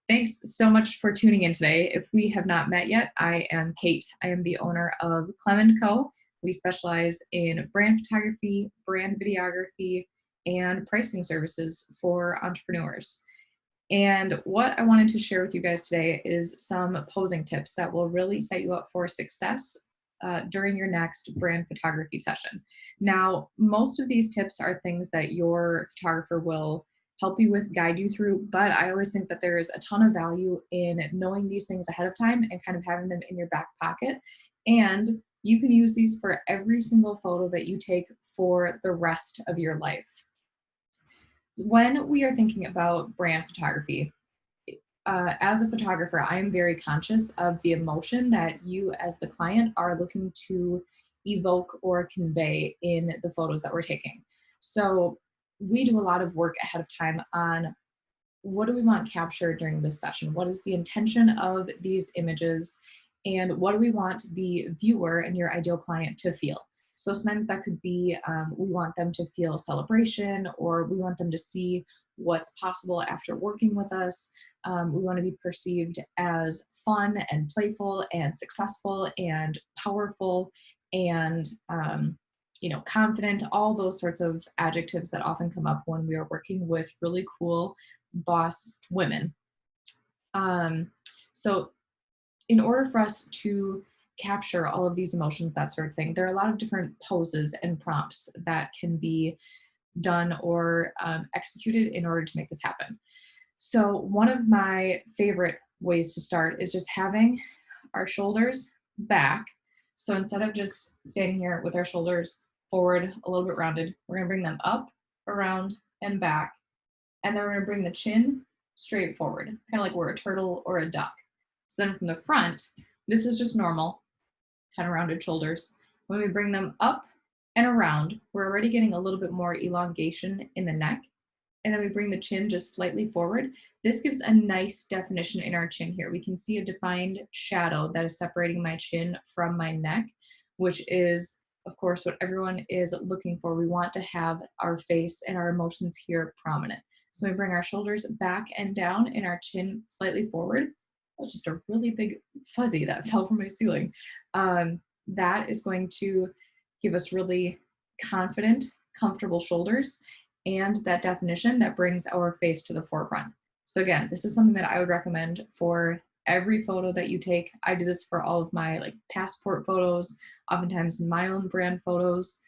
Thanks so much for tuning in today. If we have not met yet, I am Kate. I am the owner of Clem & Co. We specialize in brand photography, brand videography, and pricing services for entrepreneurs. And what I wanted to share with you guys today is some posing tips that will really set you up for success during your next brand photography session. Now, most of these tips are things that your photographer will help you with, guide you through, but I always think that there is a ton of value in knowing these things ahead of time and kind of having them in your back pocket. And you can use these for every single photo that you take for the rest of your life. When we are thinking about brand photography, as a photographer, I am very conscious of the emotion that you, as the client, are looking to evoke or convey in the photos that we're taking. So, we do a lot of work ahead of time on what do we want captured during this session? What is the intention of these images? And what do we want the viewer and your ideal client to feel? So sometimes that could be we want them to feel celebration, or we want them to see what's possible after working with us. We want to be perceived as fun and playful and successful and powerful and confident, all those sorts of adjectives that often come up when we are working with really cool boss women. So in order for us to capture all of these emotions, that sort of thing, there are a lot of different poses and prompts that can be done or executed in order to make this happen. So one of my favorite ways to start is just having our shoulders back. So instead of just standing here with our shoulders forward, a little bit rounded, we're gonna bring them up, around, and back. And then we're gonna bring the chin straight forward, kind of like we're a turtle or a duck. So then from the front, this is just normal, kind of rounded shoulders. When we bring them up and around, we're already getting a little bit more elongation in the neck. And then we bring the chin just slightly forward. This gives a nice definition in our chin here. We can see a defined shadow that is separating my chin from my neck, which is, of course, what everyone is looking for. We want to have our face and our emotions here prominent. So we bring our shoulders back and down and our chin slightly forward. That's just a really big fuzzy that fell from my ceiling. That is going to give us really confident, comfortable shoulders and that definition that brings our face to the forefront. So again, this is something that I would recommend for every photo that you take. I do this for all of my passport photos, oftentimes my own brand photos.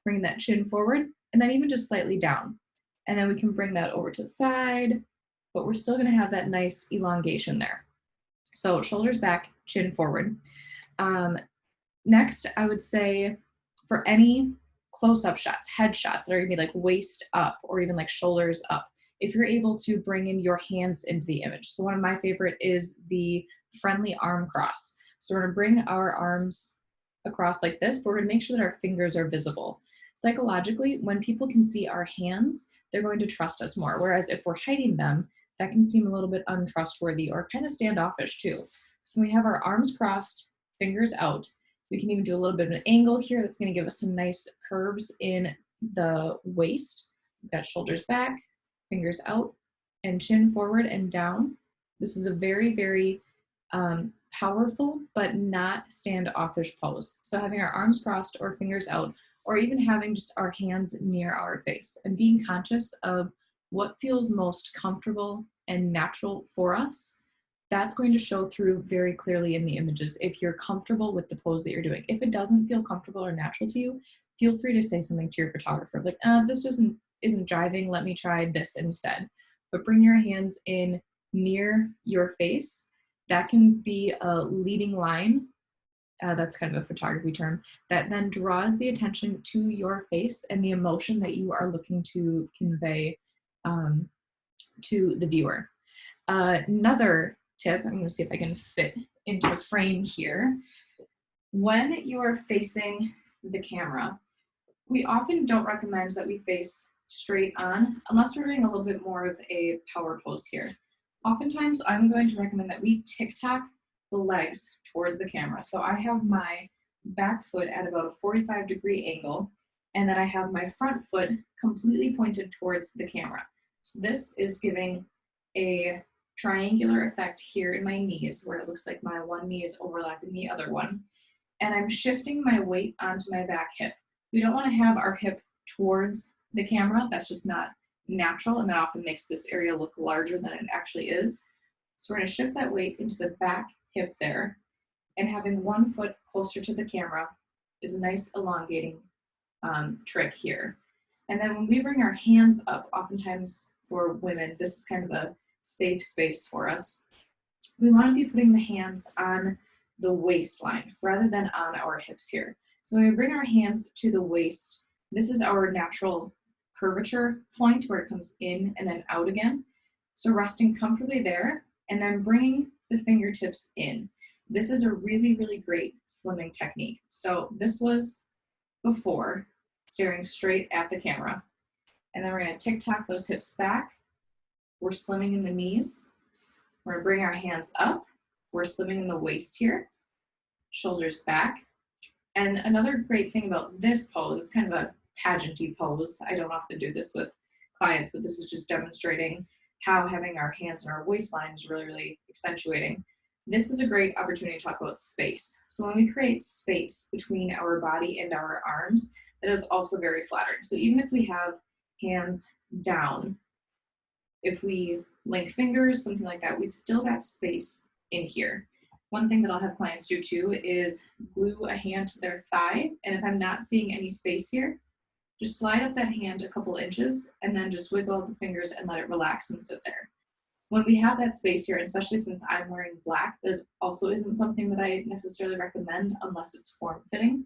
Bring that chin forward and then even just slightly down. And then we can bring that over to the side, but we're still gonna have that nice elongation there. So shoulders back, chin forward. Next, I would say for any close-up shots, head shots that are gonna be waist up or even shoulders up, if you're able to bring in your hands into the image. So one of my favorite is the friendly arm cross. So we're gonna bring our arms across like this, but we're gonna make sure that our fingers are visible. Psychologically, when people can see our hands, they're going to trust us more. Whereas if we're hiding them, that can seem a little bit untrustworthy or kind of standoffish too. So we have our arms crossed, fingers out. We can even do a little bit of an angle here that's going to give us some nice curves in the waist. We've got shoulders back, fingers out, and chin forward and down. This is a very, very powerful but not standoffish pose. So having our arms crossed or fingers out, or even having just our hands near our face and being conscious of what feels most comfortable and natural for us, that's going to show through very clearly in the images if you're comfortable with the pose that you're doing. If it doesn't feel comfortable or natural to you, feel free to say something to your photographer, like, this isn't jiving, let me try this instead. But bring your hands in near your face. That can be a leading line. That's kind of a photography term that then draws the attention to your face and the emotion that you are looking to convey to the viewer. Another tip, I'm going to see if I can fit into a frame here. When you are facing the camera, we often don't recommend that we face straight on unless we're doing a little bit more of a power pose here. Oftentimes, I'm going to recommend that we tic-tac the legs towards the camera. So I have my back foot at about a 45-degree angle, and then I have my front foot completely pointed towards the camera. So this is giving a triangular effect here in my knees where it looks like my one knee is overlapping the other one. And I'm shifting my weight onto my back hip. We don't want to have our hip towards the camera. That's just not natural, and that often makes this area look larger than it actually is. So we're going to shift that weight into the back hip there, and having one foot closer to the camera is a nice elongating trick here. And then when we bring our hands up, oftentimes for women, this is kind of a safe space for us. We want to be putting the hands on the waistline rather than on our hips here. So when we bring our hands to the waist, this is our natural curvature point where it comes in and then out again. So resting comfortably there and then bringing the fingertips in. This is a really, really great slimming technique. So this was before, staring straight at the camera. And then we're going to tick-tock those hips back. We're slimming in the knees. We're going to bring our hands up. We're slimming in the waist here. Shoulders back. And another great thing about this pose, kind of a pageanty pose, I don't often do this with clients, but this is just demonstrating how having our hands on our waistline is really, really accentuating. This is a great opportunity to talk about space. So when we create space between our body and our arms, that is also very flattering. So even if we have hands down, if we link fingers, something like that, we've still got space in here. One thing that I'll have clients do too is glue a hand to their thigh. And if I'm not seeing any space here, just slide up that hand a couple inches and then just wiggle the fingers and let it relax and sit there. When we have that space here, and especially since I'm wearing black, that also isn't something that I necessarily recommend unless it's form-fitting.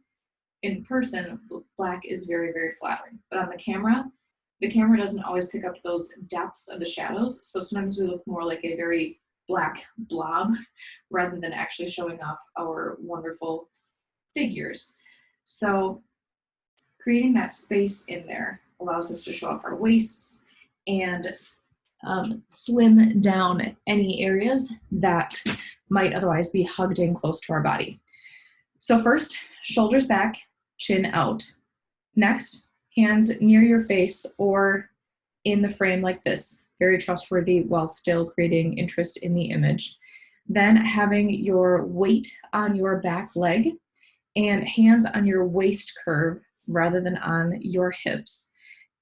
In person, black is very, very flattering. But on the camera doesn't always pick up those depths of the shadows. So sometimes we look more like a very black blob rather than actually showing off our wonderful figures. So creating that space in there allows us to show off our waists and slim down any areas that might otherwise be hugged in close to our body. So first, shoulders back, chin out. Next, hands near your face or in the frame like this. Very trustworthy while still creating interest in the image. Then having your weight on your back leg and hands on your waist curve rather than on your hips.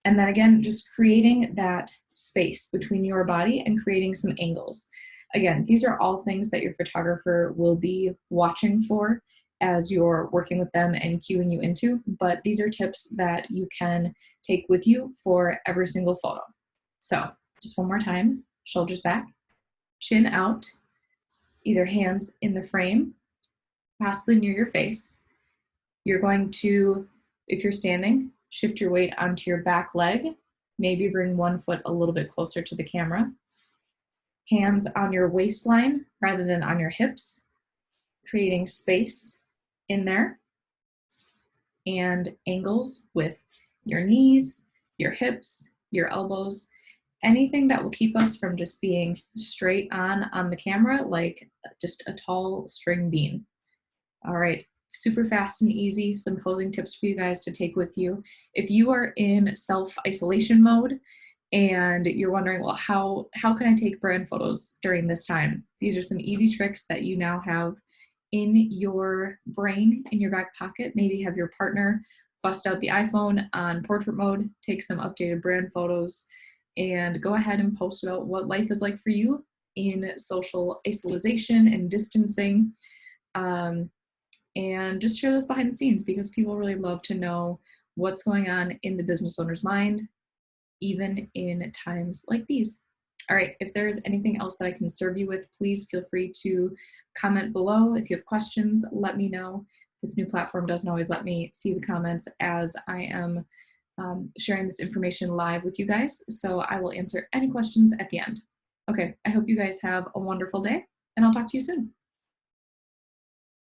And then again, just creating that space between your body and creating some angles. Again, these are all things that your photographer will be watching for as you're working with them and cueing you into, but these are tips that you can take with you for every single photo. So just one more time, shoulders back, chin out, either hands in the frame, possibly near your face. You're going to, if you're standing, shift your weight onto your back leg, maybe bring one foot a little bit closer to the camera. Hands on your waistline rather than on your hips, creating space in there. And angles with your knees, your hips, your elbows, anything that will keep us from just being straight on the camera, like just a tall string bean. All right. Super fast and easy, some posing tips for you guys to take with you. If you are in self-isolation mode and you're wondering, well, how can I take brand photos during this time? These are some easy tricks that you now have in your brain, in your back pocket. Maybe have your partner bust out the iPhone on portrait mode, take some updated brand photos, and go ahead and post about what life is like for you in social isolation and distancing. And just share those behind the scenes because people really love to know what's going on in the business owner's mind, even in times like these. All right, if there's anything else that I can serve you with, please feel free to comment below. If you have questions, let me know. This new platform doesn't always let me see the comments as I am sharing this information live with you guys. So I will answer any questions at the end. Okay, I hope you guys have a wonderful day and I'll talk to you soon.